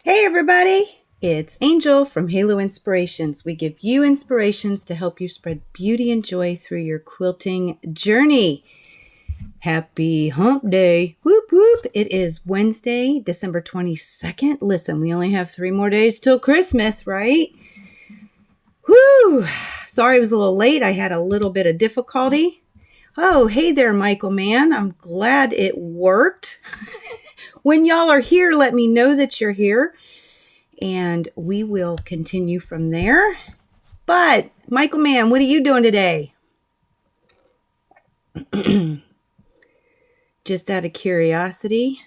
Hey everybody, it's Angel from Halo Inspirations. We give you inspirations to help you spread beauty and joy through your quilting journey. Happy hump day. Whoop whoop. It is Wednesday, December 22nd. Listen, we only have 3 more days till Christmas, right? Whoo! Sorry I was a little late. I had a little bit of difficulty. Oh, hey there, Michael man. I'm glad it worked. When y'all are here, let me know that you're here, and we will continue from there. But, Michael man, what are you doing today? Just out of curiosity.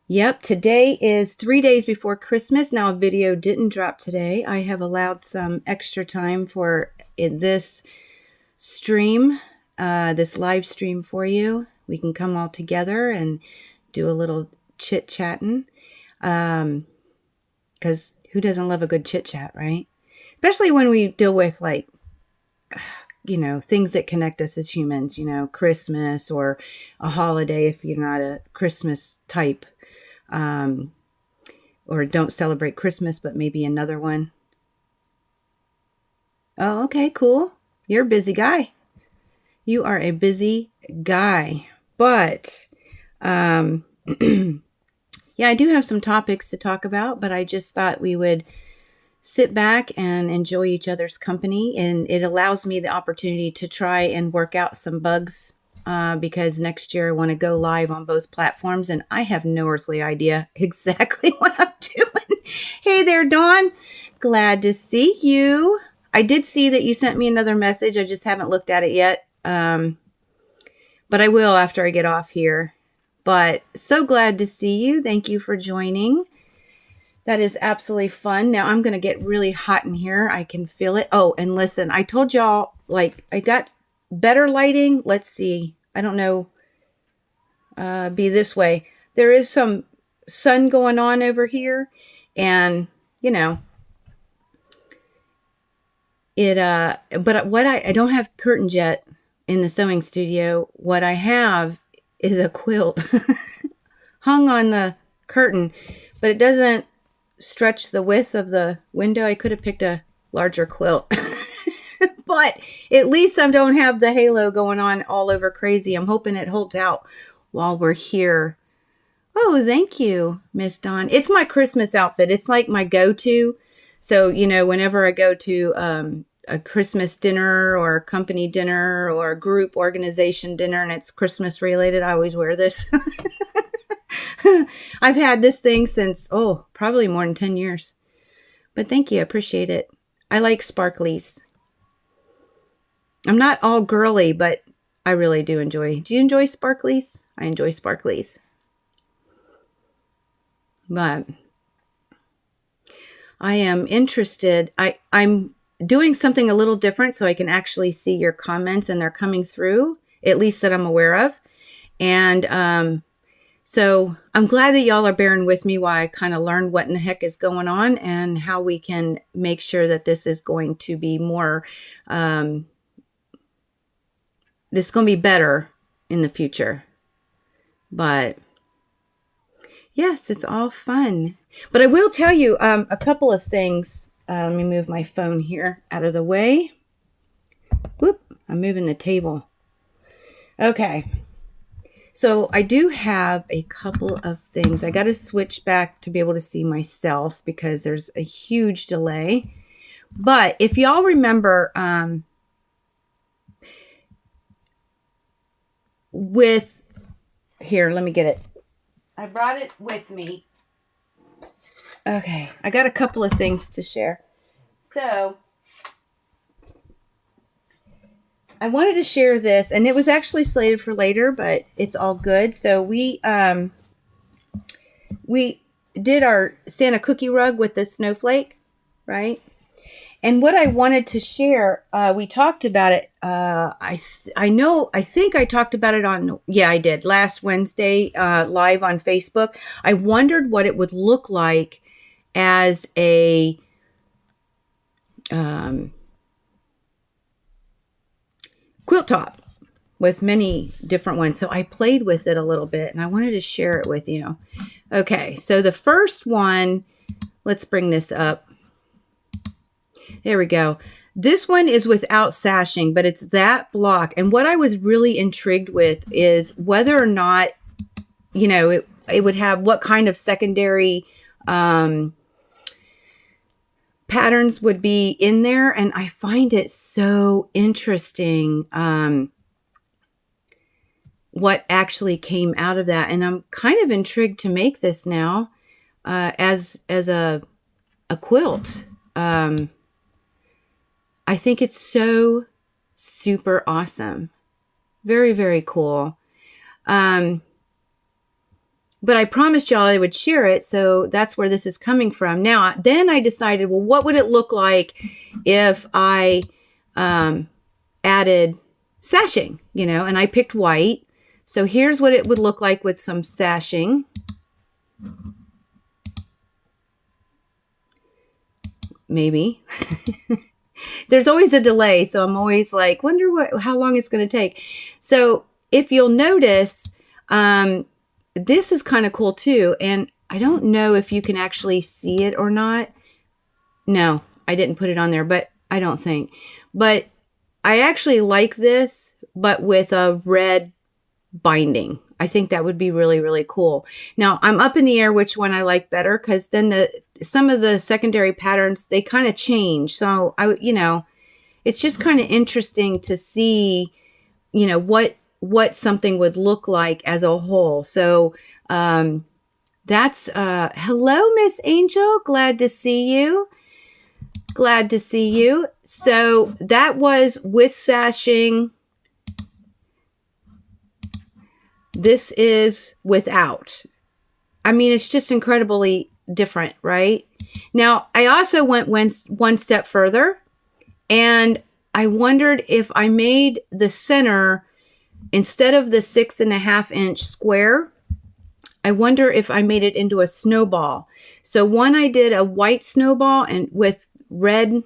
Yep, today is 3 days before Christmas. Now, a video didn't drop today. I have allowed some extra time for this stream, this live stream for you. We can come all together and do a little chit-chatting. Because who doesn't love a good chit-chat, right? Especially when we deal with, like, things that connect us as humans, Christmas or a holiday if you're not a Christmas type, or don't celebrate Christmas, but maybe another one. Oh, okay, cool. You're a busy guy. You are a busy guy. But, yeah, I do have some topics to talk about, but I just thought we would sit back and enjoy each other's company. And it allows me the opportunity to try and work out some bugs, because next year I want to go live on both platforms, and I have no earthly idea exactly what I'm doing. Hey there, Dawn. Glad to see you. I did see that you sent me another message. I just haven't looked at it yet. But I will after I get off here. But so glad to see you. Thank you for joining. That is absolutely fun. Now I'm going to get really hot in here. I can feel it. Oh, and listen, I told y'all, like, I got better lighting. Let's see. I don't know. Be this way. There is some sun going on over here. And, but what I don't have curtains yet in the sewing studio. What I have is a quilt hung on the curtain, but it doesn't stretch the width of the window. I could have picked a larger quilt, but at least I don't have the halo going on all over crazy. I'm hoping it holds out while we're here. Oh, thank you, Miss Dawn. It's my Christmas outfit. It's like my go-to. So, whenever I go to a Christmas dinner or a company dinner or a group organization dinner and it's Christmas related, I always wear this. I've had this thing since, probably more than 10 years. But thank you. I appreciate it. I like sparklies. I'm not all girly, but I really do enjoy. Do you enjoy sparklies? I enjoy sparklies. But I am interested. I'm doing something a little different so I can actually see your comments and they're coming through, at least that I'm aware of. And so I'm glad that y'all are bearing with me while I kind of learn what in the heck is going on and how we can make sure that this is going to be more, this is going to be better in the future. But yes, it's all fun. But I will tell you a couple of things. Let me move my phone here out of the way. Whoop, I'm moving the table. Okay. So I do have a couple of things. I got to switch back to be able to see myself because there's a huge delay. But if y'all remember, here, let me get it. I brought it with me. Okay, I got a couple of things to share. So I wanted to share this, and it was actually slated for later, but it's all good. So we did our Santa cookie rug with the snowflake, right? And what I wanted to share, we talked about it. I think I talked about it I did last Wednesday, live on Facebook. I wondered what it would look like as a quilt top with many different ones. So I played with it a little bit and I wanted to share it with you. Okay, so the first one, let's bring this up. There we go. This one is without sashing, but it's that block. And what I was really intrigued with is whether or not, you know, it would have what kind of secondary patterns would be in there. And I find it so interesting what actually came out of that. And I'm kind of intrigued to make this now as a quilt. I think it's so super awesome. Very, very cool. But I promised y'all I would share it, so that's where this is coming from. Now, then I decided, well, what would it look like if I added sashing, you know, and I picked white. So here's what it would look like with some sashing. Maybe. There's always a delay, so I'm always like, wonder how long it's going to take. So if you'll notice, this is kind of cool too. And I don't know if you can actually see it or not. No, I didn't put it on there, but I don't think. But I actually like this, but with a red binding. I think that would be really, really cool. Now, I'm up in the air which one I like better, because then some of the secondary patterns, they kind of change. So, it's just kind of interesting to see, what something would look like as a whole. So, that's, hello, Miss Angel. Glad to see you. Glad to see you. So that was with sashing. This is without. I mean, it's just incredibly different, right? Now, I also went one step further, and I wondered if I made the center, instead of the 6.5 inch square, I wonder if I made it into a snowball. So one, I did a white snowball and with red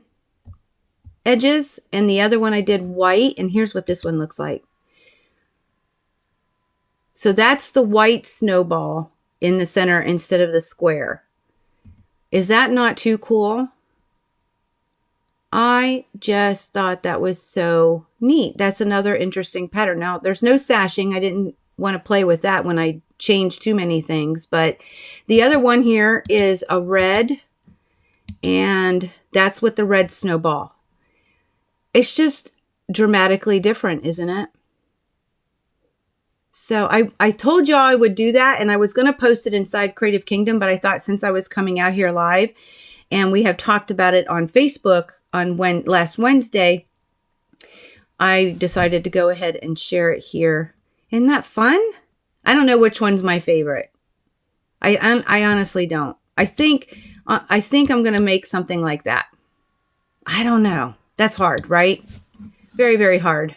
edges, and the other one I did white, and here's what this one looks like. So that's the white snowball in the center instead of the square. Is that not too cool? I just thought that was so neat. That's another interesting pattern. Now, there's no sashing. I didn't want to play with that when I changed too many things. But the other one here is a red, and that's with the red snowball. It's just dramatically different, isn't it? So I told y'all I would do that, and I was going to post it inside Creative Kingdom, but I thought since I was coming out here live, and we have talked about it on Facebook on last Wednesday, I decided to go ahead and share it here. Isn't that fun? I don't know which one's my favorite. I honestly don't. I think I'm going to make something like that. I don't know. That's hard, right? Very, very hard.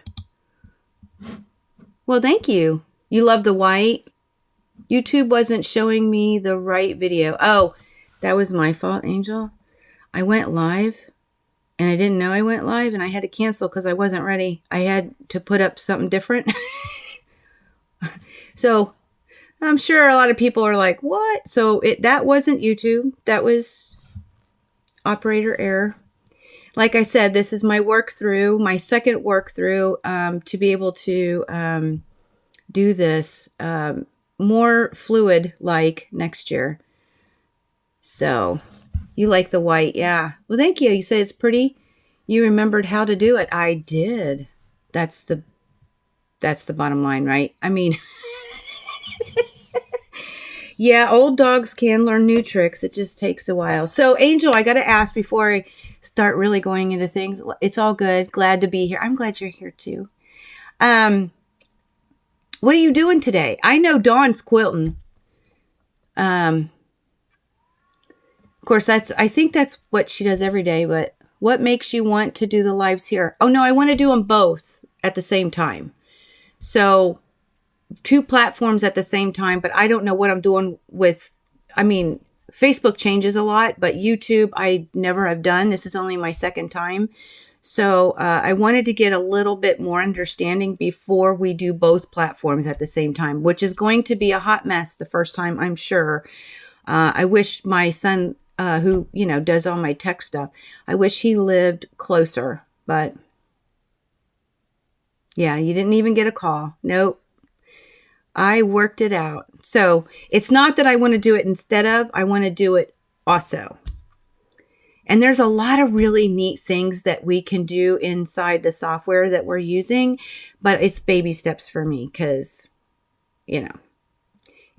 Well, thank you. You love the white? YouTube wasn't showing me the right video. Oh, that was my fault, Angel. I went live, and I didn't know I went live, and I had to cancel because I wasn't ready. I had to put up something different. So I'm sure a lot of people are like, what? So that wasn't YouTube. That was operator error. Like I said, this is my work through, my second work through, to be able to do this more fluid like next year. So you like the white. Yeah. Well, thank you. You say it's pretty. You remembered how to do it. I did. That's the bottom line, right? I mean, yeah, old dogs can learn new tricks. It just takes a while. So, Angel, I got to ask before I start really going into things. It's all good. Glad to be here. I'm glad you're here too. What are you doing today? I know Dawn's quilting. Of course, I think that's what she does every day. But what makes you want to do the lives here? Oh no, I want to do them both at the same time. So 2 platforms at the same time, but I don't know what I'm doing with, Facebook changes a lot, but YouTube I never have done. This is only my second time. So I wanted to get a little bit more understanding before we do both platforms at the same time, which is going to be a hot mess the first time, I'm sure. I wish my son, who, does all my tech stuff, I wish he lived closer. But yeah, you didn't even get a call. Nope. I worked it out. So it's not that I want to do it instead of, I want to do it also. And there's a lot of really neat things that we can do inside the software that we're using, but it's baby steps for me because,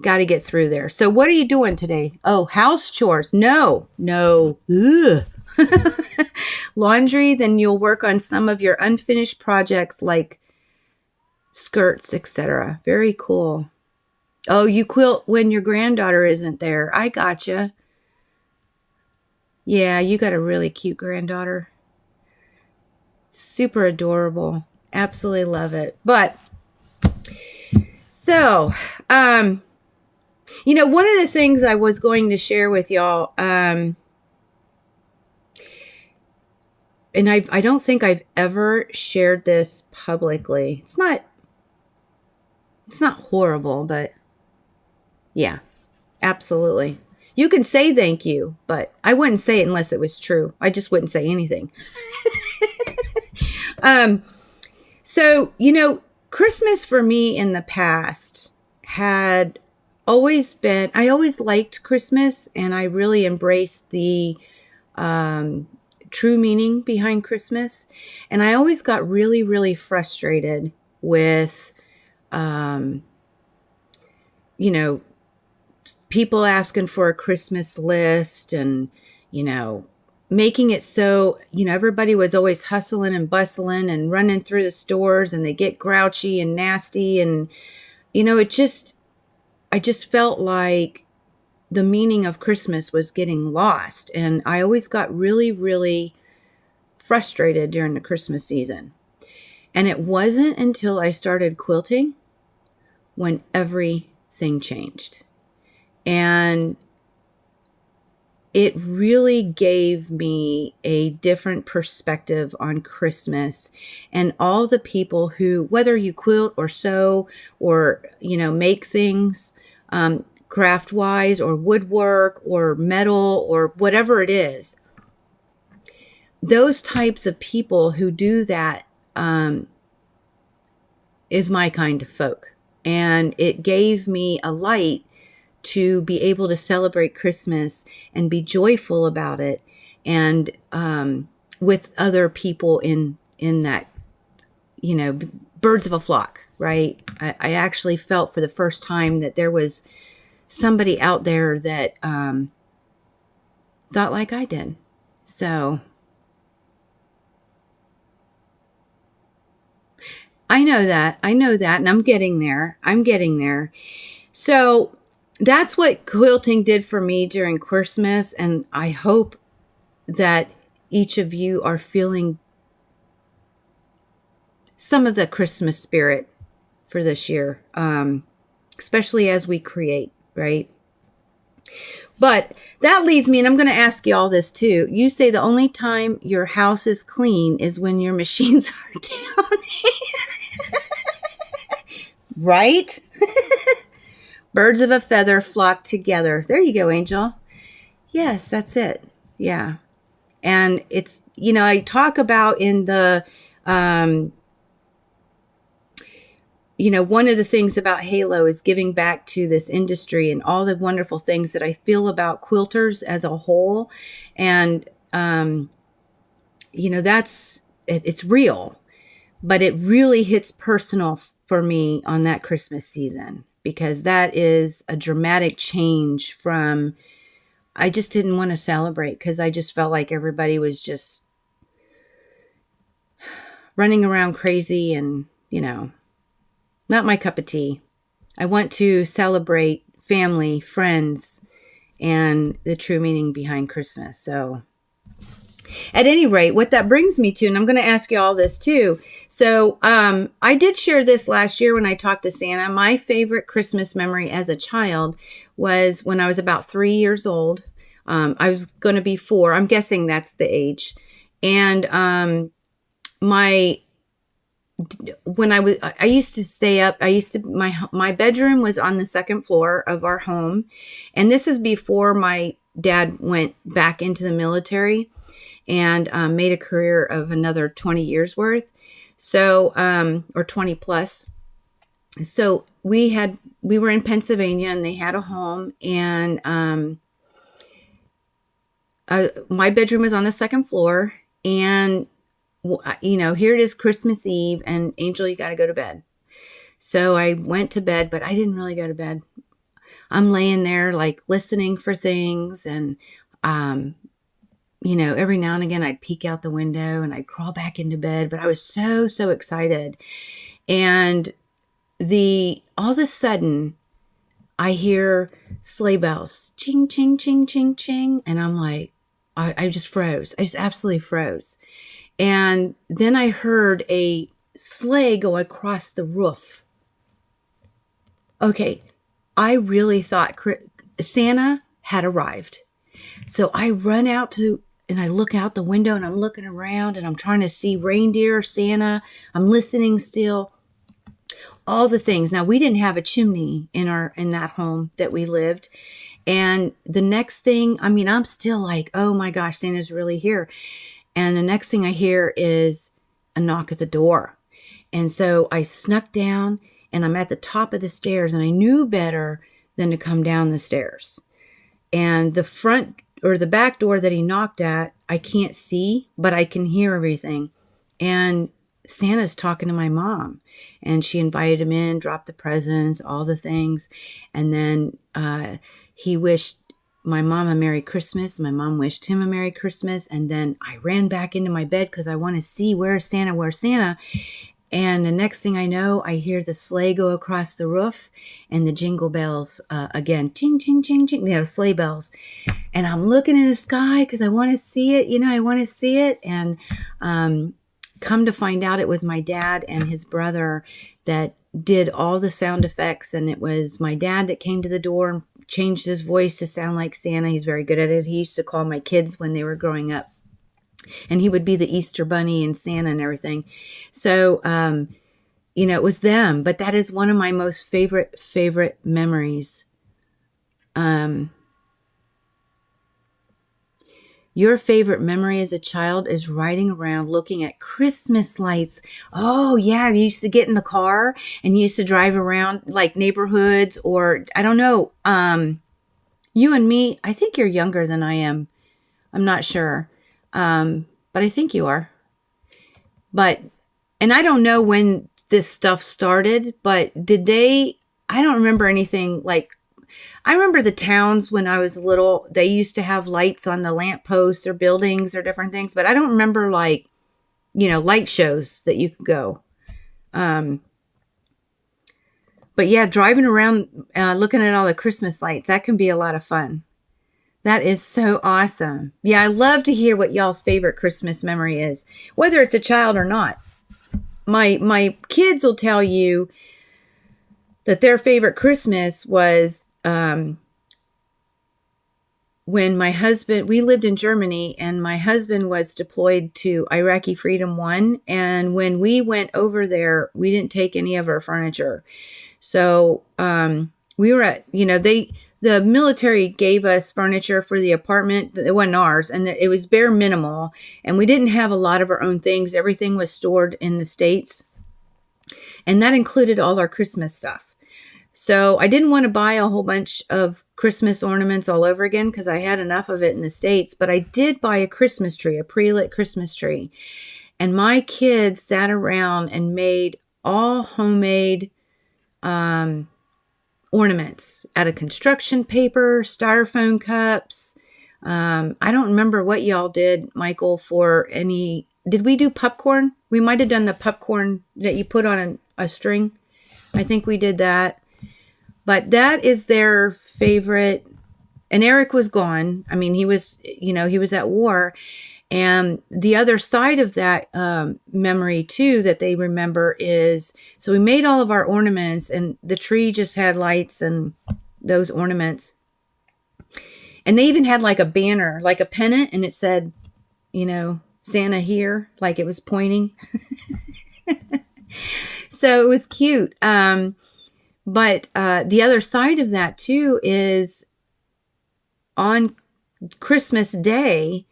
got to get through there. So what are you doing today? Oh, house chores. No. Ugh. Laundry, then you'll work on some of your unfinished projects like skirts, etc. Very cool. Oh, you quilt when your granddaughter isn't there. I gotcha. Yeah, you got a really cute granddaughter. Super adorable. Absolutely love it. But so, one of the things I was going to share with y'all, and I don't think I've ever shared this publicly. It's not horrible, but yeah, absolutely. You can say thank you, but I wouldn't say it unless it was true. I just wouldn't say anything. So, Christmas for me in the past had always been, I always liked Christmas, and I really embraced the true meaning behind Christmas. And I always got really, really frustrated with, people asking for a Christmas list and, making it so, everybody was always hustling and bustling and running through the stores, and they get grouchy and nasty. And, I just felt like the meaning of Christmas was getting lost. And I always got really, really frustrated during the Christmas season. And it wasn't until I started quilting when everything changed. And it really gave me a different perspective on Christmas and all the people who, whether you quilt or sew or, make things craft wise or woodwork or metal or whatever it is, those types of people who do that is my kind of folk. And it gave me a light to be able to celebrate Christmas and be joyful about it, and with other people in that, birds of a flock, right? I actually felt for the first time that there was somebody out there that thought like I did. So I know that, and I'm getting there. So that's what quilting did for me during Christmas, and I hope that each of you are feeling some of the Christmas spirit for this year, especially as we create, right? But that leads me, and I'm going to ask you all this too. You say the only time your house is clean is when your machines are down. Right? Birds of a feather flock together. There you go, Angel. Yes, that's it. Yeah. And it's, I talk about in the, one of the things about Halo is giving back to this industry and all the wonderful things that I feel about quilters as a whole. And, it's real, but it really hits personal for me on that Christmas season, because that is a dramatic change from, I just didn't want to celebrate because I just felt like everybody was just running around crazy and, not my cup of tea. I want to celebrate family, friends, and the true meaning behind Christmas. So at any rate, what that brings me to, and I'm going to ask you all this too. So I did share this last year when I talked to Santa. My favorite Christmas memory as a child was when I was about 3 years old. I was going to be 4. I'm guessing that's the age. And my when I used to stay up. My bedroom was on the second floor of our home, and this is before my dad went back into the military and made a career of another 20 years worth. So, or 20 plus. So we were in Pennsylvania, and they had a home, and my bedroom was on the second floor, and here it is, Christmas Eve, and Angel, you got to go to bed. So I went to bed, but I didn't really go to bed. I'm laying there like listening for things, and every now and again I'd peek out the window and I'd crawl back into bed, but I was so excited. And all of a sudden I hear sleigh bells, ching, ching, ching, ching, ching. And I'm like, I just froze. I just absolutely froze. And then I heard a sleigh go across the roof. Okay, I really thought Santa had arrived. So I run out and I look out the window, and I'm looking around, and I'm trying to see reindeer, Santa. I'm listening still. All the things. Now, we didn't have a chimney in that home that we lived. And the next thing, I'm still like, oh my gosh, Santa's really here. And the next thing I hear is a knock at the door. And so I snuck down, and I'm at the top of the stairs, and I knew better than to come down the stairs. And the front or the back door that he knocked at, I can't see, but I can hear everything. And Santa's talking to my mom, and she invited him in, dropped the presents, all the things. And then he wished my mom a Merry Christmas. My mom wished him a Merry Christmas. And then I ran back into my bed because I want to see where's Santa. And the next thing I know, I hear the sleigh go across the roof, and the jingle bells again, ching, ching, ching, ching, sleigh bells. And I'm looking in the sky because I want to see it. I want to see it. And come to find out, it was my dad and his brother that did all the sound effects. And it was my dad that came to the door and changed his voice to sound like Santa. He's very good at it. He used to call my kids when they were growing up, and he would be the Easter Bunny and Santa and everything. So, it was them. But that is one of my most favorite memories. Your favorite memory as a child is riding around looking at Christmas lights. Oh, yeah. You used to get in the car and you used to drive around like neighborhoods, or I don't know. You and me, I think you're younger than I am. I'm not sure. But I think you are. And I don't know when this stuff started, but I don't remember anything like, I remember the towns when I was little, they used to have lights on the lampposts or buildings or different things, but I don't remember light shows that you could go. But yeah, driving around, looking at all the Christmas lights, that can be a lot of fun. That is so awesome. Yeah, I love to hear what y'all's favorite Christmas memory is, whether it's a child or not. My kids will tell you that their favorite Christmas was when we lived in Germany, and my husband was deployed to Iraqi Freedom 1. And when we went over there, we didn't take any of our furniture. So we were at, the military gave us furniture for the apartment. It wasn't ours, and it was bare minimal. And we didn't have a lot of our own things. Everything was stored in the States. And that included all our Christmas stuff. So I didn't want to buy a whole bunch of Christmas ornaments all over again because I had enough of it in the States. But I did buy a Christmas tree, a pre-lit Christmas tree. And my kids sat around and made all homemade ornaments out of construction paper, styrofoam cups. I don't remember what y'all did, Michael, did we do popcorn? We might have done the popcorn that you put on a string. I think we did that. But that is their favorite. And Eric was gone. He was at war. And the other side of that memory too that they remember is, so we made all of our ornaments, and the tree just had lights and those ornaments. And they even had like a banner, like a pennant, and it said, Santa here, like it was pointing. So it was cute. But the other side of that too is on Christmas Day,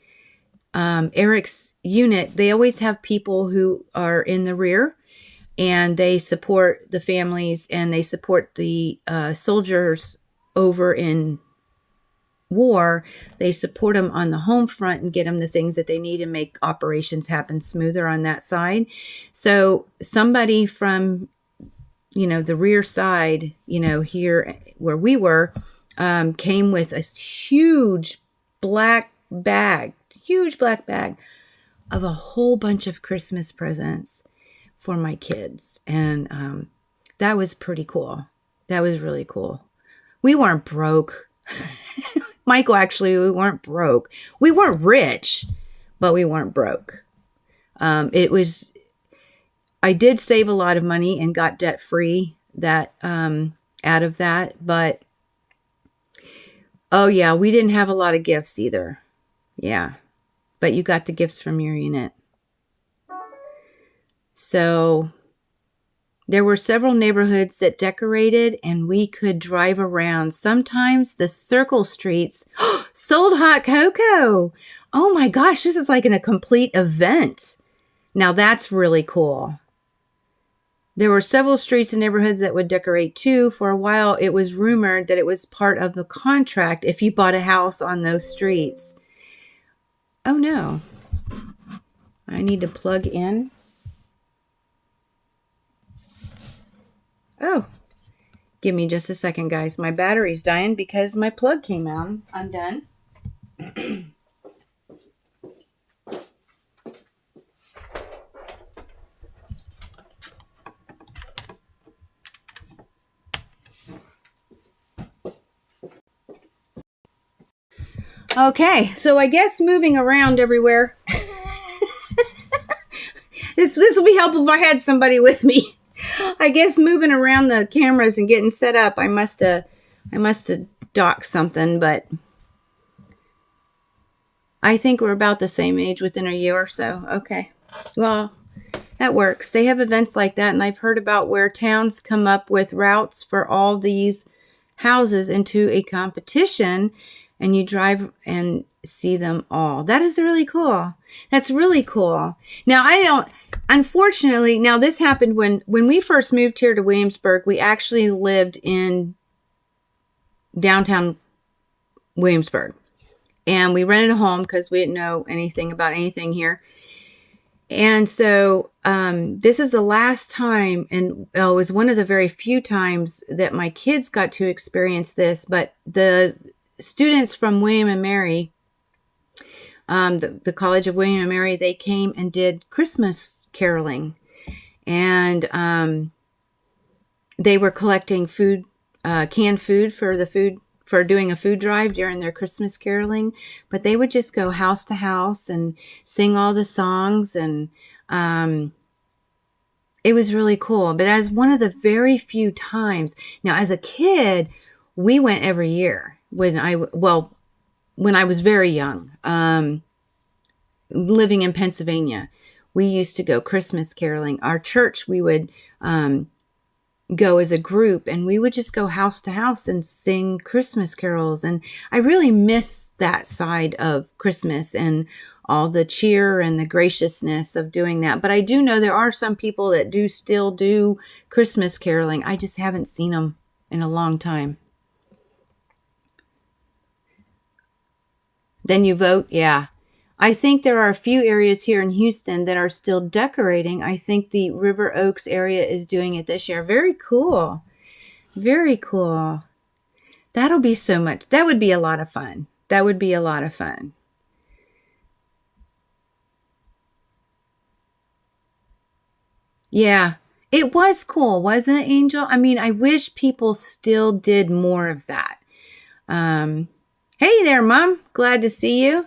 Eric's unit, they always have people who are in the rear, and they support the families and they support the soldiers over in war. They support them on the home front and get them the things that they need and make operations happen smoother on that side. So somebody from, the rear side, here where we were, came with a huge black bag of a whole bunch of Christmas presents for my kids. And that was pretty cool. That was really cool. We weren't broke. Michael, actually, we weren't broke. We weren't rich, but we weren't broke. I did save a lot of money and got debt free out of that. But, oh yeah, we didn't have a lot of gifts either. Yeah. But you got the gifts from your unit. So there were several neighborhoods that decorated and we could drive around. Sometimes the circle streets sold hot cocoa. Oh my gosh, this is like a complete event. Now that's really cool. There were several streets and neighborhoods that would decorate too. For a while, it was rumored that it was part of the contract if you bought a house on those streets. Oh no. I need to plug in. Oh, give me just a second, guys. My battery's dying because my plug came out undone. Okay, so I guess moving around everywhere. This will be helpful if I had somebody with me. I guess moving around the cameras and getting set up, I must have docked something, but I think we're about the same age, within a year or so. Okay, well, that works. They have events like that, and I've heard about where towns come up with routes for all these houses into a competition, and you drive and see them all. That is really cool. That's really cool. Now, unfortunately, this happened when we first moved here to Williamsburg. We actually lived in downtown Williamsburg, and we rented a home because we didn't know anything about anything here. And so this is the last time, and it was one of the very few times that my kids got to experience this, but the students from William and Mary, the College of William and Mary, they came and did Christmas caroling, and they were collecting food, canned food for doing a food drive during their Christmas caroling. But they would just go house to house and sing all the songs, and it was really cool. But as one of the very few times, now as a kid, we went every year. When I was very young, living in Pennsylvania, we used to go Christmas caroling. Our church, we would go as a group, and we would just go house to house and sing Christmas carols. And I really miss that side of Christmas and all the cheer and the graciousness of doing that. But I do know there are some people that do still do Christmas caroling. I just haven't seen them in a long time. Then you vote? Yeah. I think there are a few areas here in Houston that are still decorating. I think the River Oaks area is doing it this year. Very cool. Very cool. That'll be so much. That would be a lot of fun. That would be a lot of fun. Yeah. It was cool, wasn't it, Angel? I mean, I wish people still did more of that. Hey there, Mom. Glad to see you.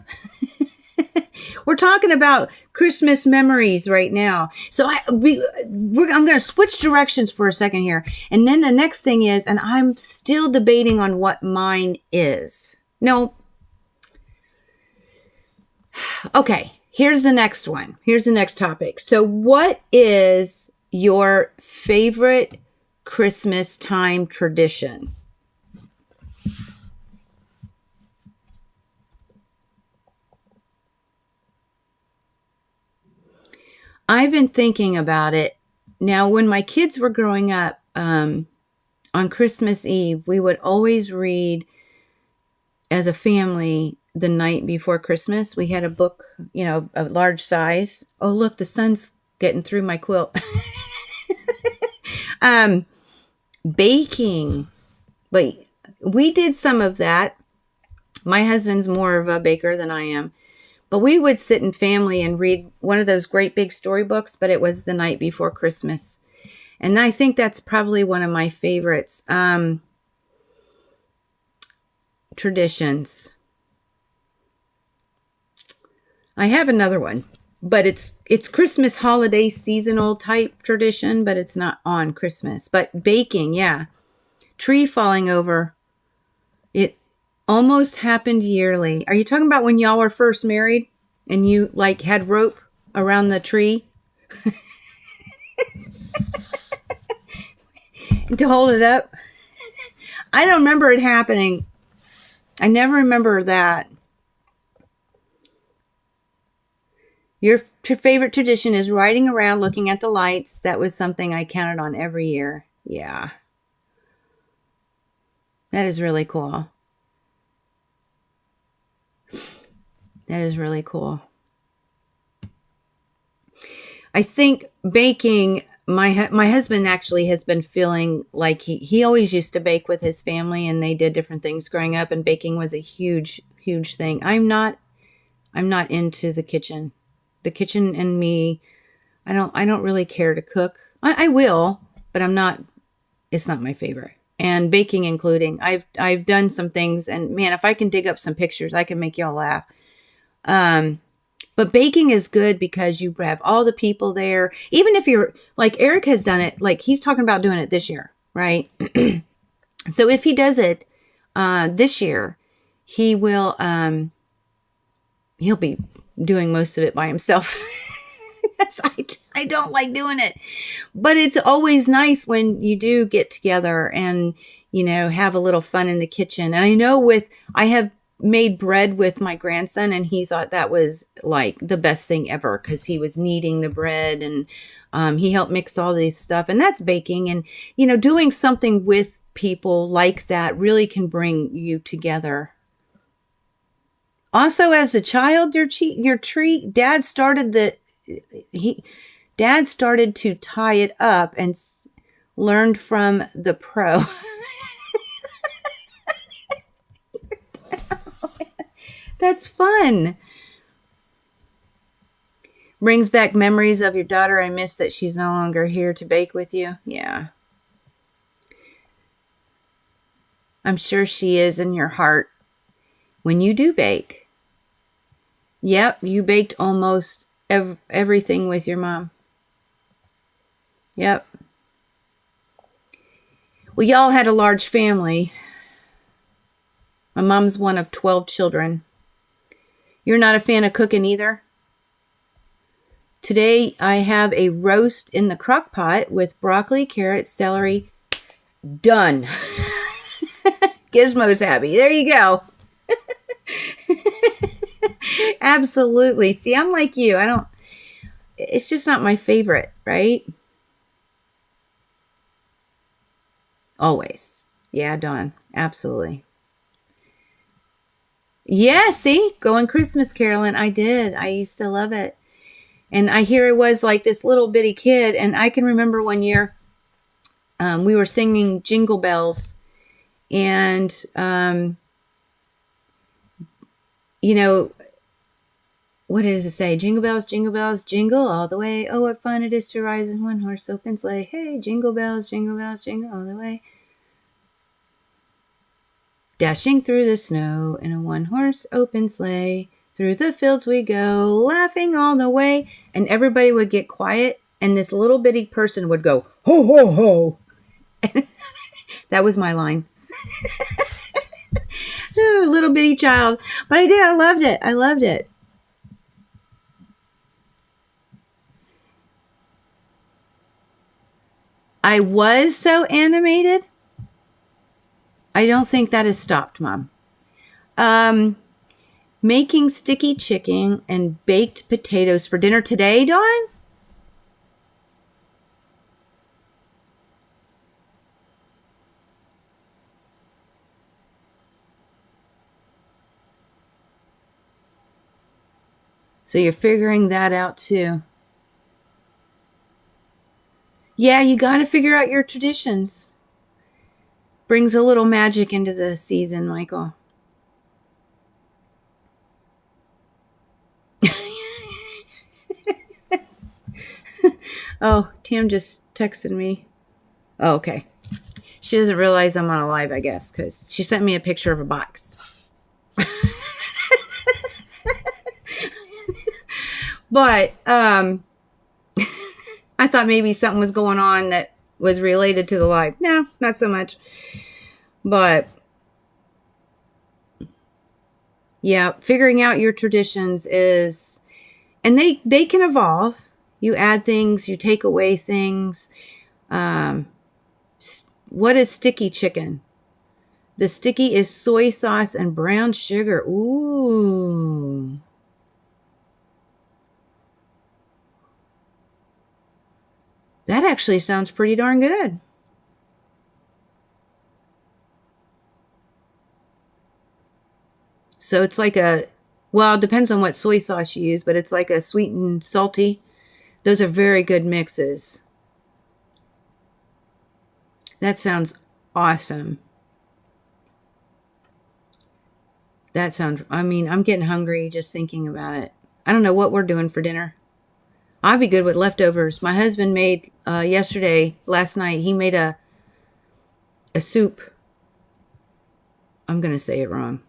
We're talking about Christmas memories right now. So I'm going to switch directions for a second here. And then the next thing is, and I'm still debating on what mine is. No. Okay. Here's the next one. Here's the next topic. So what is your favorite Christmas time tradition? I've been thinking about it. Now, when my kids were growing up, on Christmas Eve, we would always read as a family the night before Christmas. We had a book, a large size. Oh, look, the sun's getting through my quilt. Baking. But we did some of that. My husband's more of a baker than I am. But we would sit in family and read one of those great big storybooks, but it was the night before Christmas. And I think that's probably one of my favorites. Traditions. I have another one, but it's Christmas holiday seasonal type tradition, but it's not on Christmas. But baking, yeah. Tree falling over. It almost happened yearly. Are you talking about when y'all were first married and you had rope around the tree to hold it up? I don't remember it happening. I never remember that. Your favorite tradition is riding around looking at the lights. That was something I counted on every year. Yeah. That is really cool. That is really cool. I think baking, my husband actually has been feeling like he always used to bake with his family, and they did different things growing up, and baking was a huge thing. I'm not into the kitchen. The kitchen and me, I don't really care to cook. I will, but it's not my favorite. And baking including. I've done some things, and man, if I can dig up some pictures, I can make y'all laugh. But baking is good because you have all the people there. Even if you're like Eric has done it, like he's talking about doing it this year, right? So if he does it this year, he will he'll be doing most of it by himself. I don't like doing it, but it's always nice when you do get together and have a little fun in the kitchen. And I know I have made bread with my grandson, and he thought that was like the best thing ever because he was kneading the bread, and he helped mix all this stuff, and that's baking. And doing something with people like that really can bring you together. Also, as a child, your tree, Dad started to tie it up and learned from the pro. That's fun. Brings back memories of your daughter. I miss that she's no longer here to bake with you. Yeah. I'm sure she is in your heart when you do bake. Yep, you baked almost everything with your mom. Yep. Well, y'all had a large family. My mom's one of 12 children. You're not a fan of cooking either? Today, I have a roast in the crock pot with broccoli, carrots, celery. Done. Gizmo's happy. There you go. Absolutely. See, I'm like you. It's just not my favorite, right? Always. Yeah, Dawn. Absolutely. Yeah, see? Going Christmas caroling. I did. I used to love it. And I hear it was like this little bitty kid. And I can remember one year we were singing Jingle Bells. And, what does it say? Jingle bells, jingle all the way. Oh, what fun it is to ride in one horse open sleigh. Hey, jingle bells, jingle all the way. Dashing through the snow in a one-horse open sleigh. Through the fields we go, laughing all the way. And everybody would get quiet, and this little bitty person would go, ho, ho, ho. That was my line. Little bitty child. But I did. I loved it. I was so animated. I don't think that has stopped, Mom. Making sticky chicken and baked potatoes for dinner today, Dawn? So you're figuring that out too. Yeah, you got to figure out your traditions. Brings a little magic into the season, Michael. Oh, Tam just texted me. Oh, okay. She doesn't realize I'm on a live, I guess, because she sent me a picture of a box. But I thought maybe something was going on that was related to the live. No, not so much. But yeah, figuring out your traditions is, and they can evolve. You add things, you take away things. What is sticky chicken? The sticky is soy sauce and brown sugar. Ooh. That actually sounds pretty darn good. So it's like well, it depends on what soy sauce you use, but it's like a sweet and salty. Those are very good mixes. That sounds awesome. I'm getting hungry just thinking about it. I don't know what we're doing for dinner. I'd be good with leftovers. My husband made last night, he made a soup. I'm going to say it wrong.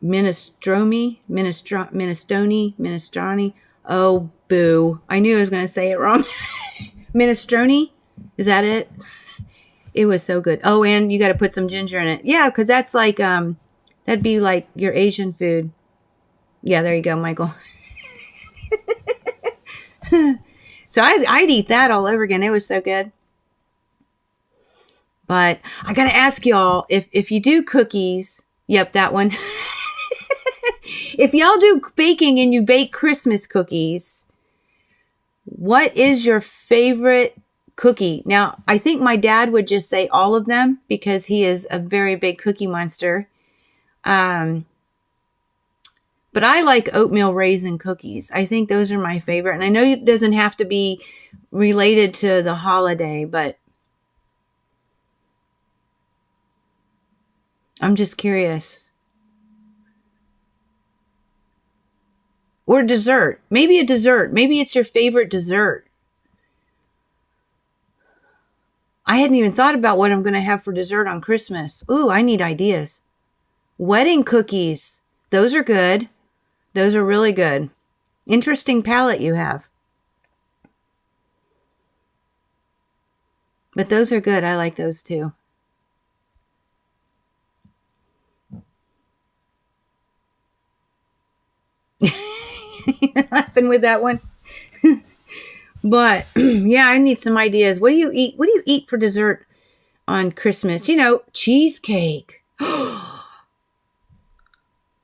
Minestrone. Oh, boo. I knew I was going to say it wrong. Minestrone? Is that it? It was so good. Oh, and you got to put some ginger in it. Yeah, because that's like, that'd be like your Asian food. Yeah, there you go, Michael. So I'd eat that all over again. It was so good. But I got to ask y'all, if you do cookies, yep, that one. If y'all do baking and you bake Christmas cookies, what is your favorite cookie? Now, I think my dad would just say all of them because he is a very big cookie monster. But I like oatmeal raisin cookies. I think those are my favorite. And I know it doesn't have to be related to the holiday, but I'm just curious. Or dessert. Maybe a dessert. Maybe it's your favorite dessert. I hadn't even thought about what I'm going to have for dessert on Christmas. Ooh, I need ideas. Wedding cookies. Those are good. Those are really good. Interesting palate you have. But those are good. I like those too. Laughing with that one. But yeah, I need some ideas. What do you eat? What do you eat for dessert on Christmas? Cheesecake.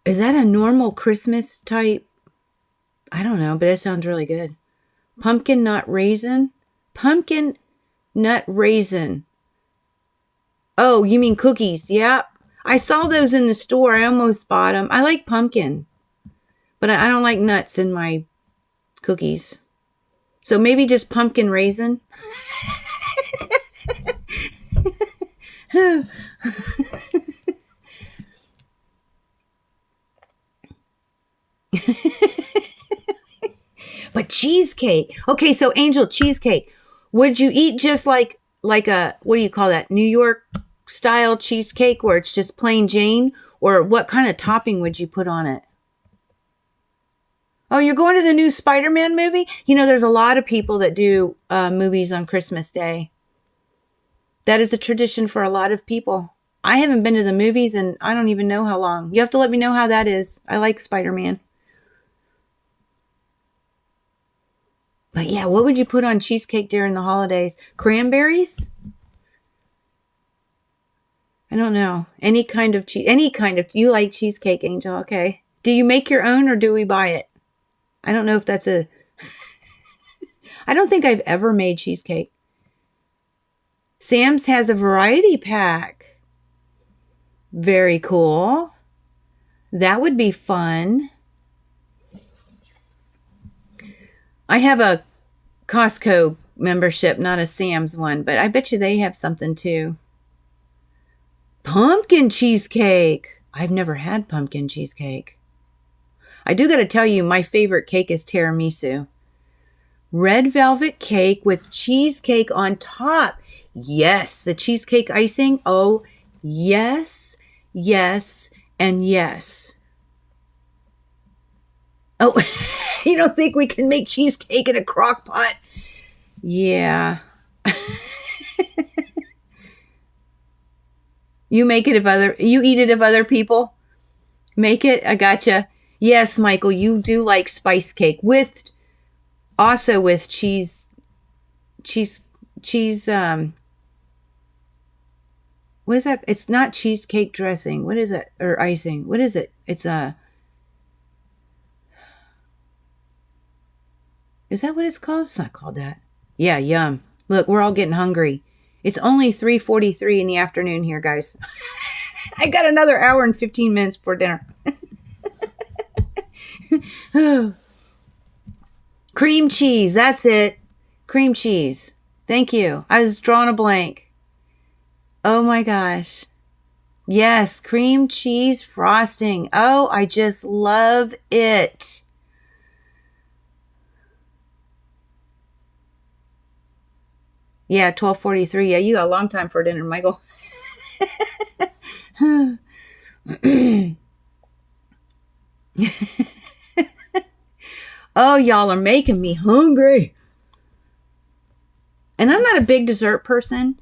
Is that a normal Christmas type? I don't know, but it sounds really good. Pumpkin nut raisin? Pumpkin nut raisin. Oh, you mean cookies? Yeah. I saw those in the store. I almost bought them. I like pumpkin, but I don't like nuts in my cookies. So maybe just pumpkin raisin. But cheesecake. Okay, so Angel, cheesecake. Would you eat just like a, what do you call that? New York style cheesecake where it's just plain Jane? Or what kind of topping would you put on it? Oh, you're going to the new Spider-Man movie? There's a lot of people that do movies on Christmas Day. That is a tradition for a lot of people. I haven't been to the movies and I don't even know how long. You have to let me know how that is. I like Spider-Man. But yeah, what would you put on cheesecake during the holidays? Cranberries? I don't know. Any kind of you like cheesecake, Angel. Okay. Do you make your own or do we buy it? I don't know if that's I don't think I've ever made cheesecake. Sam's has a variety pack. Very cool. That would be fun. I have a Costco membership, not a Sam's one, but I bet you they have something too. Pumpkin cheesecake. I've never had pumpkin cheesecake. I do got to tell you, my favorite cake is tiramisu. Red velvet cake with cheesecake on top. Yes, the cheesecake icing. Oh, yes, yes, and yes. Oh, you don't think we can make cheesecake in a crock pot? Yeah. You eat it if other people make it? I gotcha. Yes, Michael, you do like spice cake also with cheese, what is that? It's not cheesecake dressing. What is it? Or icing. What is it? It's is that what it's called? It's not called that. Yeah, yum. Look, we're all getting hungry. It's only 3:43 in the afternoon here, guys. I got another hour and 15 minutes before dinner. Cream cheese. That's it. Cream cheese. Thank you. I was drawing a blank. Oh my gosh. Yes, cream cheese frosting. Oh, I just love it. Yeah, 12:43. Yeah, you got a long time for dinner, Michael. Oh, y'all are making me hungry. And I'm not a big dessert person,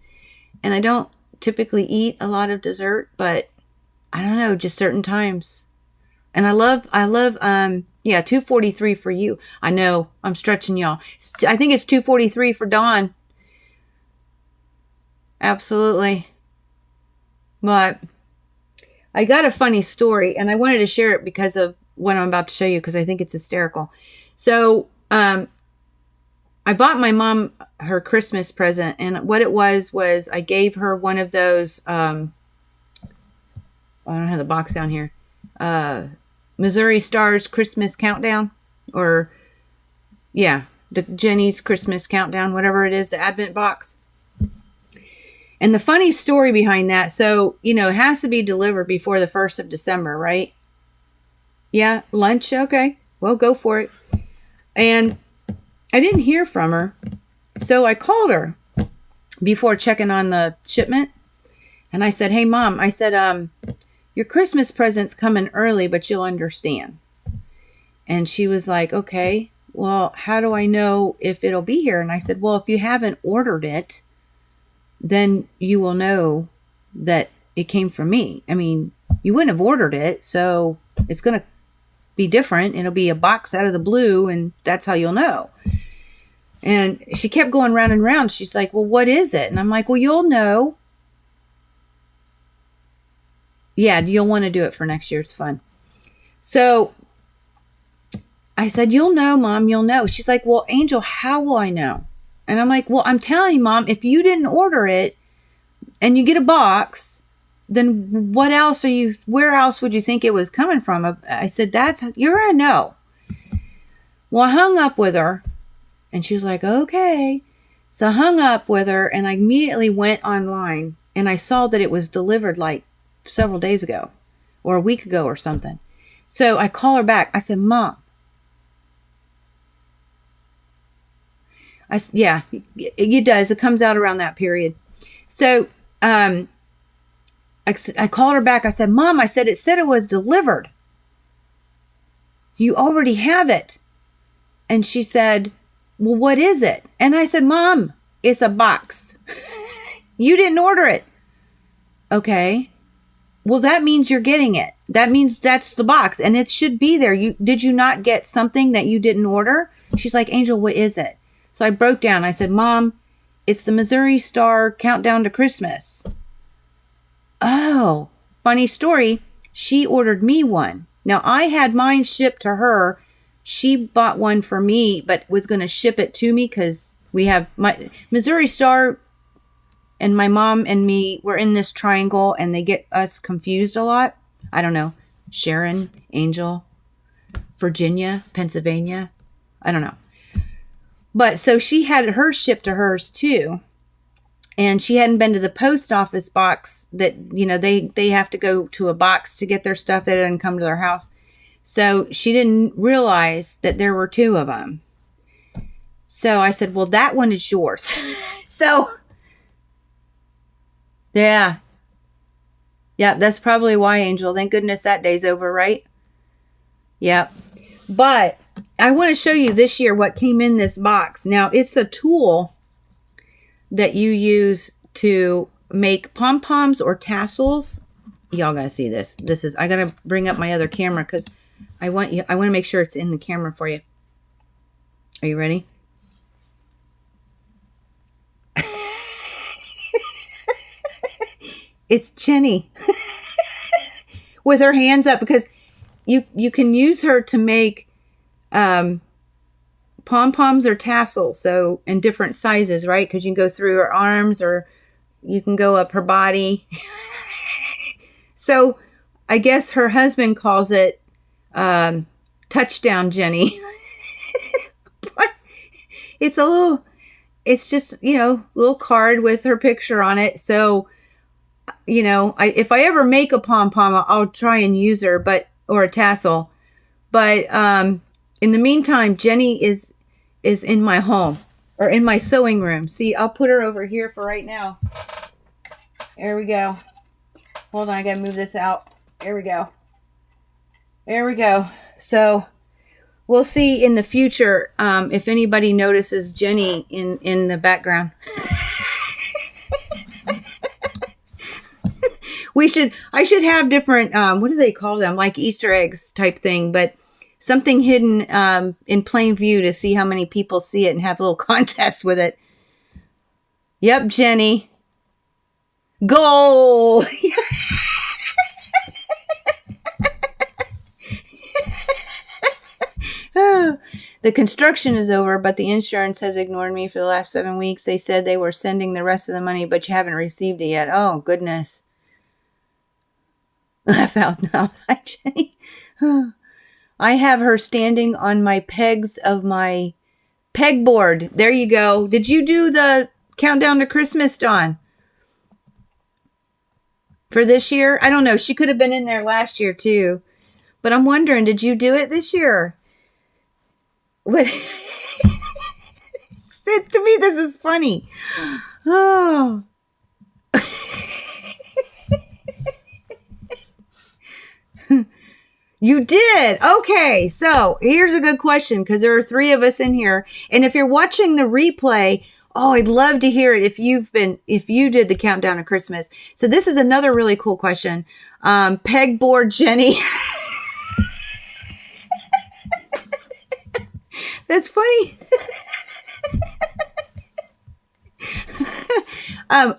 and I don't typically eat a lot of dessert, but I don't know, just certain times. And I love 2:43 for you. I know, I'm stretching y'all. I think it's 2:43 for Dawn. Absolutely. But I got a funny story, and I wanted to share it because of what I'm about to show you, because I think it's hysterical. So, I bought my mom her Christmas present, and what it was I gave her one of those, I don't have the box down here, Missouri Stars Christmas Countdown, or, yeah, the Jenny's Christmas Countdown, whatever it is, the Advent box. And the funny story behind that, so, it has to be delivered before the 1st of December, right? Yeah, lunch, okay. Well, go for it. And I didn't hear from her, so I called her before checking on the shipment. And I said, hey, Mom, I said, your Christmas present's coming early, but you'll understand. And she was like, okay, well, how do I know if it'll be here? And I said, well, if you haven't ordered it, then you will know that it came from me. I mean, you wouldn't have ordered it, so it's going to be different. It'll be a box out of the blue, and that's how you'll know. And she kept going round and round. She's like, well, what is it? And I'm like, well, you'll know. Yeah, you'll want to do it for next year. It's fun. So I said, you'll know, Mom, you'll know. She's like, well, Angel, how will I know? And I'm like, well, I'm telling you, Mom, if you didn't order it and you get a box, then where else would you think it was coming from? I said, you're going to know. Well, I hung up with her, and she was like, okay. So I hung up with her, and I immediately went online, and I saw that it was delivered like several days ago or a week ago or something. So I call her back. I said, Mom. Yeah, it does. It comes out around that period. So I called her back. I said, Mom, it said it was delivered. You already have it. And she said, well, what is it? And I said, Mom, it's a box. You didn't order it. Okay. Well, that means you're getting it. That means that's the box, and it should be there. Did you not get something that you didn't order? She's like, Angel, what is it? So I broke down. I said, Mom, it's the Missouri Star Countdown to Christmas. Oh, funny story. She ordered me one. Now, I had mine shipped to her. She bought one for me, but was going to ship it to me because we have my Missouri Star and my mom and me were in this triangle and they get us confused a lot. I don't know. Sharon, Angel, Virginia, Pennsylvania. I don't know. But so she had hers shipped to hers too. And she hadn't been to the post office box that, you know, they have to go to a box to get their stuff in and come to their house. So she didn't realize that there were two of them. So I said, well, that one is yours. So, yeah. Yeah, that's probably why, Angel. Thank goodness that day's over, right? Yeah. But I want to show you this year what came in this box. Now, it's a tool that you use to make pom-poms or tassels. Y'all gotta see this. I gotta bring up my other camera because I want to make sure it's in the camera for you. Are you ready? It's Jenny with her hands up because you can use her to make pom-poms or tassels, so in different sizes, right? Because you can go through her arms or you can go up her body. So I guess her husband calls it touchdown Jenny. But it's just, you know, little card with her picture on it. So, you know, if I ever make a pom-pom, I'll try and use her, or a tassel. But in the meantime, Jenny is in my home or in my sewing room. See, I'll put her over here for right now. There we go. Hold on, I gotta move this out. There we go. There we go. So we'll see in the future if anybody notices Jenny in the background. I should have different, what do they call them? Like Easter eggs type thing, but something hidden in plain view to see how many people see it and have a little contest with it. Yep, Jenny. Goal! The construction is over, but the insurance has ignored me for the last 7 weeks. They said they were sending the rest of the money, but you haven't received it yet. Oh, goodness. Laugh out now. Hi, Jenny. I have her standing on my pegs of my pegboard. There you go. Did you do the countdown to Christmas, Dawn? For this year? I don't know. She could have been in there last year too. But I'm wondering, did you do it this year? What? To me, this is funny. Oh. You did. Okay. So here's a good question because there are 3 of us in here. And if you're watching the replay, oh, I'd love to hear it if you did the countdown to Christmas. So this is another really cool question. Pegboard Jenny. That's funny.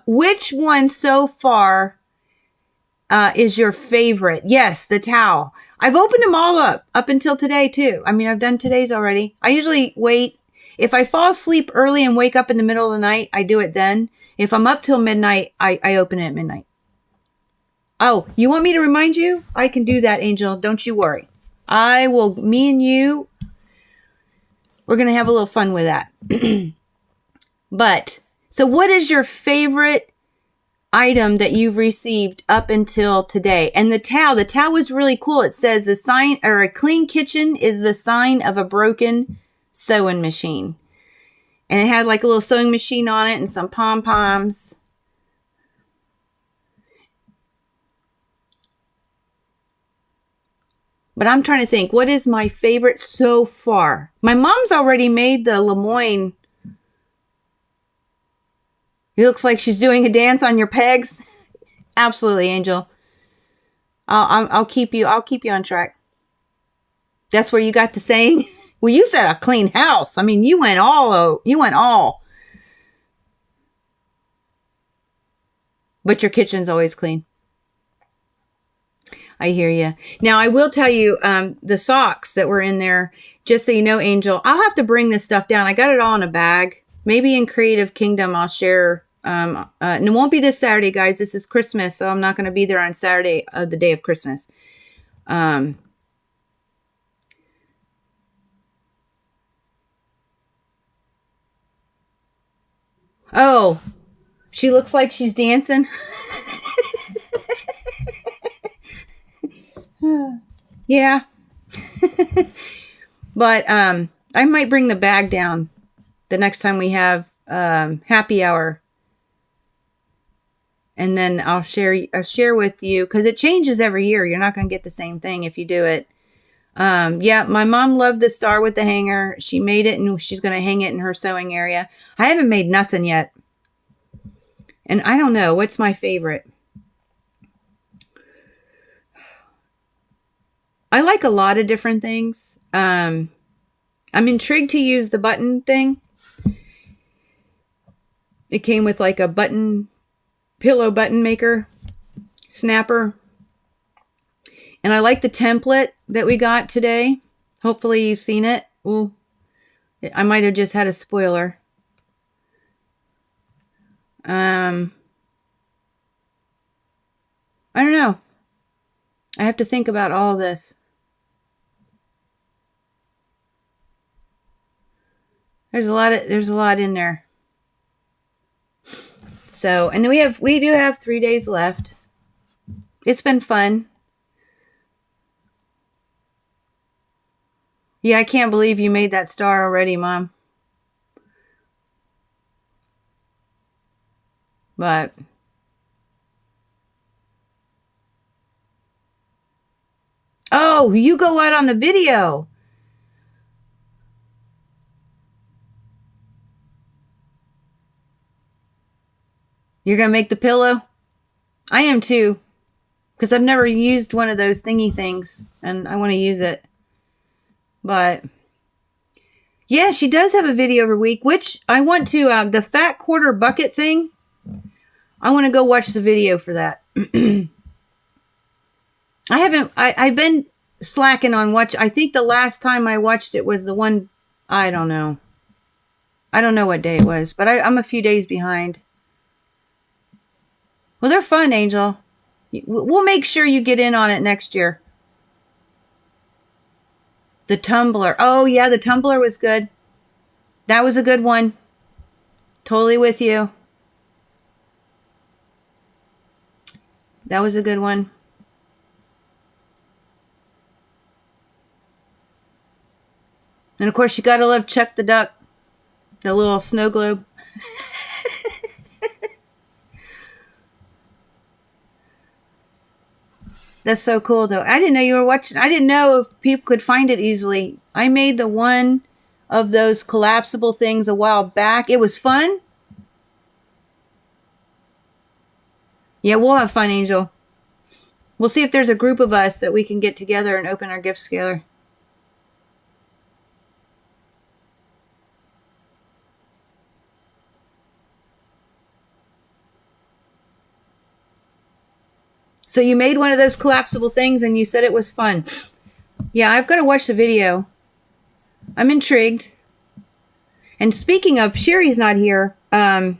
Which one so far is your favorite? Yes, the towel. I've opened them all up until today too. I mean, I've done today's already. I usually wait. If I fall asleep early and wake up in the middle of the night, I do it then. If I'm up till midnight, I open it at midnight. Oh, you want me to remind you? I can do that, Angel. Don't you worry. I will, me and you, we're going to have a little fun with that. But, so what is your favorite item that you've received up until today? And the towel was really cool. It says the sign, or a clean kitchen is the sign of a broken sewing machine. And it had like a little sewing machine on it and some pom-poms. But I'm trying to think, what is my favorite so far? My mom's already made the Lemoyne. It looks like she's doing a dance on your pegs. Absolutely, Angel. I'll keep you on track. That's where you got the saying. Well, you said a clean house. I mean, you went all. But your kitchen's always clean. I hear you. Now, I will tell you, the socks that were in there, just so you know, Angel, I'll have to bring this stuff down. I got it all in a bag. Maybe in Creative Kingdom, I'll share. And it won't be this Saturday, guys. This is Christmas, so I'm not going to be there on Saturday, the day of Christmas. Oh, she looks like she's dancing. Yeah. But I might bring the bag down the next time we have happy hour. And then I'll share with you, because it changes every year. You're not going to get the same thing if you do it. Yeah, my mom loved the star with the hanger. She made it, and she's going to hang it in her sewing area. I haven't made nothing yet. And I don't know. What's my favorite? I like a lot of different things. I'm intrigued to use the button thing. It came with like a pillow button maker, snapper. And I like the template that we got today. Hopefully you've seen it. Ooh, I might have just had a spoiler. I don't know. I have to think about all this. There's a lot in there. So, and we do have 3 days left. It's been fun. Yeah, I can't believe you made that star already, Mom. But oh, you go out on the video. You're going to make the pillow? I am too. Because I've never used one of those thingy things. And I want to use it. But yeah, she does have a video every week. Which I want to, the fat quarter bucket thing. I want to go watch the video for that. I've been slacking on watch. I think the last time I watched it was the one, I don't know. I don't know what day it was. But I'm a few days behind. Well, they're fun, Angel. We'll make sure you get in on it next year. The tumbler. Oh, yeah, the tumbler was good. That was a good one. Totally with you. That was a good one. And, of course, you got to love Chuck the Duck. The little snow globe. That's so cool, though. I didn't know you were watching. I didn't know if people could find it easily. I made the one of those collapsible things a while back. It was fun. Yeah, we'll have fun, Angel. We'll see if there's a group of us that we can get together and open our gifts together. So you made one of those collapsible things and you said it was fun. Yeah, I've got to watch the video. I'm intrigued. And speaking of, Sherry's not here. But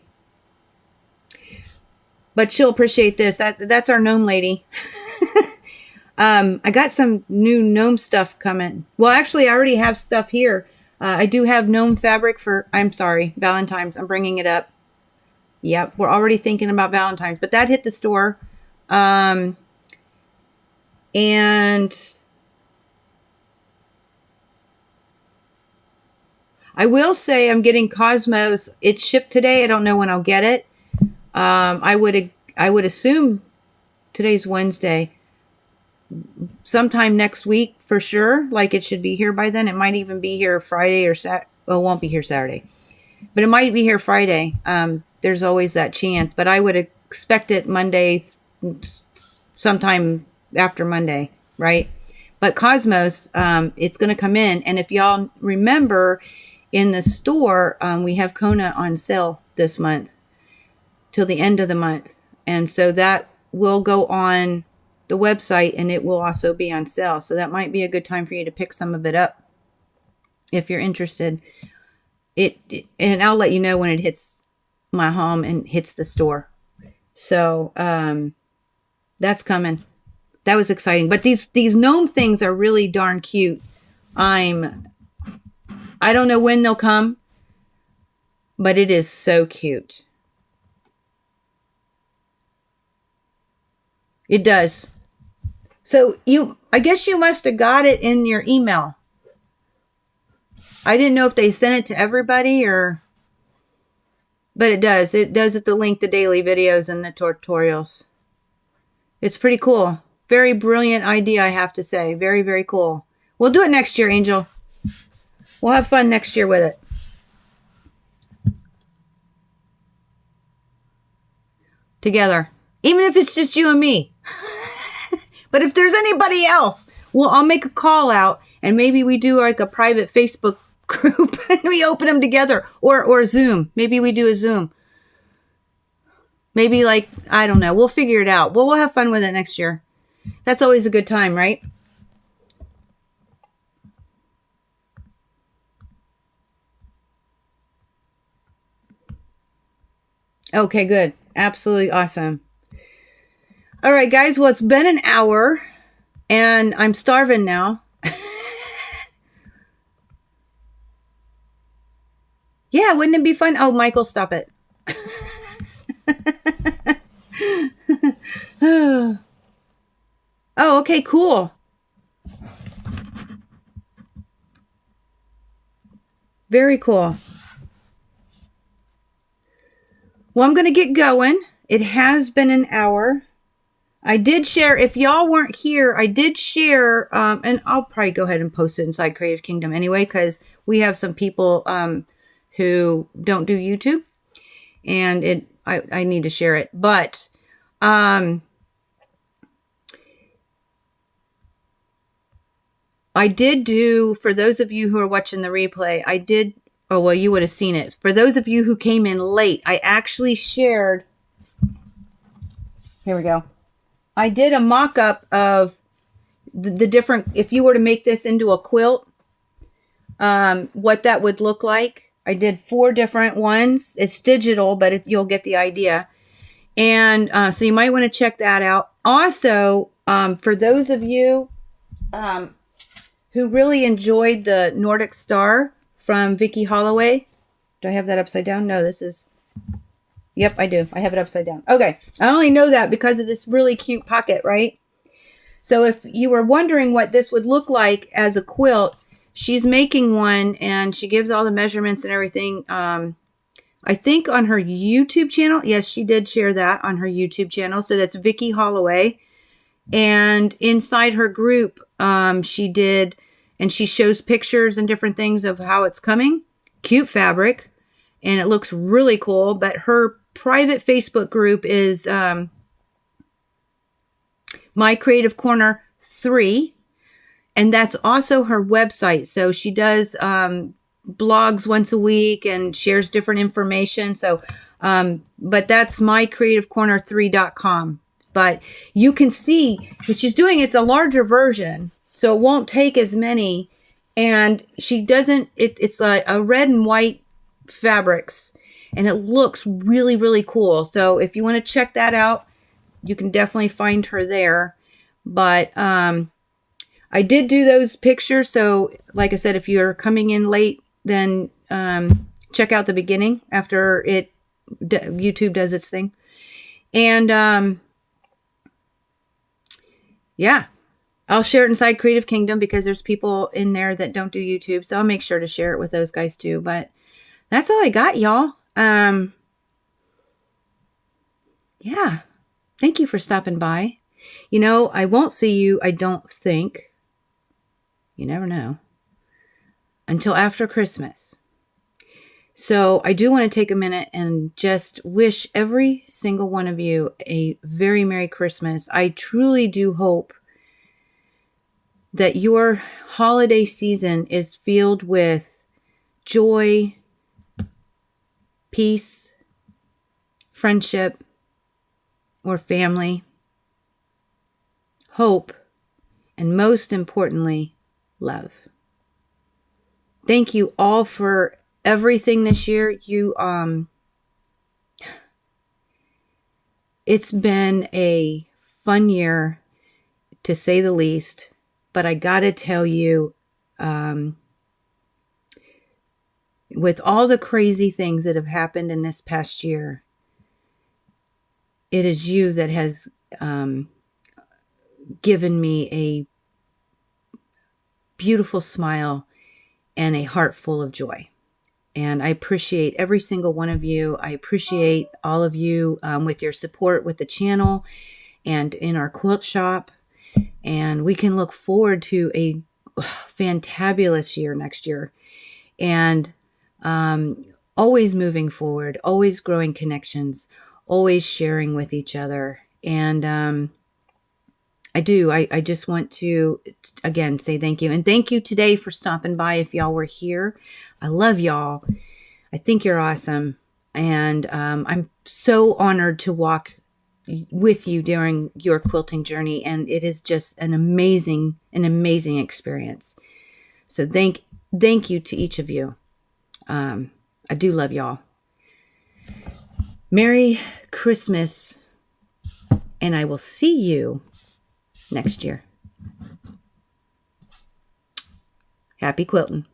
she'll appreciate this. That's our gnome lady. I got some new gnome stuff coming. Well, actually, I already have stuff here. I do have gnome fabric for, Valentine's. I'm bringing it up. Yep, we're already thinking about Valentine's. But that hit the store. And I will say I'm getting Cosmos. It's shipped today. I don't know when I'll get it. I would assume today's Wednesday. Sometime next week for sure. Like it should be here by then. It might even be here Friday or Saturday. Well, it won't be here Saturday. But it might be here Friday. There's always that chance. But I would expect it Monday, sometime after Monday, right? But Cosmos, it's going to come in. And if y'all remember, in the store, we have Kona on sale this month till the end of the month. And so that will go on the website, and it will also be on sale. So that might be a good time for you to pick some of it up if you're interested. And I'll let you know when it hits my home and hits the store. So that's coming. That was exciting. But these gnome things are really darn cute. I don't know when they'll come, but it is so cute. It does. So I guess you must have got it in your email. I didn't know if they sent it to everybody but it does. It does at the link, the daily videos and the tutorials. It's pretty cool. Very brilliant idea, I have to say. Very, very cool. We'll do it next year, Angel. We'll have fun next year with it. Together. Even if it's just you and me. But if there's anybody else, I'll make a call out, and maybe we do like a private Facebook group and we open them together, or Zoom. Maybe we do a Zoom. Maybe I don't know. We'll figure it out. We'll have fun with it next year. That's always a good time, right? Okay, good. Absolutely awesome. All right, guys. Well, it's been an hour, and I'm starving now. Yeah, wouldn't it be fun? Oh, Michael, stop it. Oh, okay, cool. Very cool. Well, I'm going to get going. It has been an hour. I did share, if y'all weren't here, I did share, and I'll probably go ahead and post it inside Creative Kingdom anyway, because we have some people who don't do YouTube, and I need to share it. But I did do, for those of you who are watching the replay, you would have seen it. For those of you who came in late, I actually shared, here we go. I did a mock-up of the different, if you were to make this into a quilt, what that would look like. I did 4 different ones. It's digital, but you'll get the idea. And so you might want to check that out. Also, for those of you who really enjoyed the Nordic Star from Vicky Holloway. Do I have that upside down? No, this is... Yep, I do. I have it upside down. Okay. I only know that because of this really cute pocket, right? So if you were wondering what this would look like as a quilt, she's making one, and she gives all the measurements and everything. I think on her YouTube channel. Yes, she did share that on her YouTube channel. So that's Vicky Holloway. And inside her group, she did, and she shows pictures and different things of how it's coming. Cute fabric. And it looks really cool. But her private Facebook group is My Creative Corner 3. And that's also her website. So she does blogs once a week and shares different information. So, but that's mycreativecorner3.com. But you can see what she's doing. It's a larger version, so it won't take as many. And she doesn't, it's a red and white fabrics, and it looks really, really cool. So if you want to check that out, you can definitely find her there. But I did do those pictures. So like I said, if you're coming in late, then check out the beginning after YouTube does its thing. And yeah, I'll share it inside Creative Kingdom because there's people in there that don't do YouTube. So I'll make sure to share it with those guys too. But that's all I got, y'all. Yeah. Thank you for stopping by. You know, I won't see you, I don't think. You never know. Until after Christmas. So I do want to take a minute and just wish every single one of you a very Merry Christmas. I truly do hope that your holiday season is filled with joy, peace, friendship, or family, hope, and most importantly, love. Thank you all for everything this year. It's been a fun year, to say the least, but I gotta tell you, with all the crazy things that have happened in this past year, it is you that has given me a beautiful smile and a heart full of joy. And I appreciate every single one of you. I appreciate all of you with your support with the channel and in our quilt shop. And we can look forward to a fantabulous year next year. And always moving forward, always growing connections, always sharing with each other. And I just want to, again, say thank you. And thank you today for stopping by if y'all were here. I love y'all. I think you're awesome. And I'm so honored to walk with you during your quilting journey. And it is just an amazing experience. So thank you to each of you. I do love y'all. Merry Christmas. And I will see you next year. Happy quilting.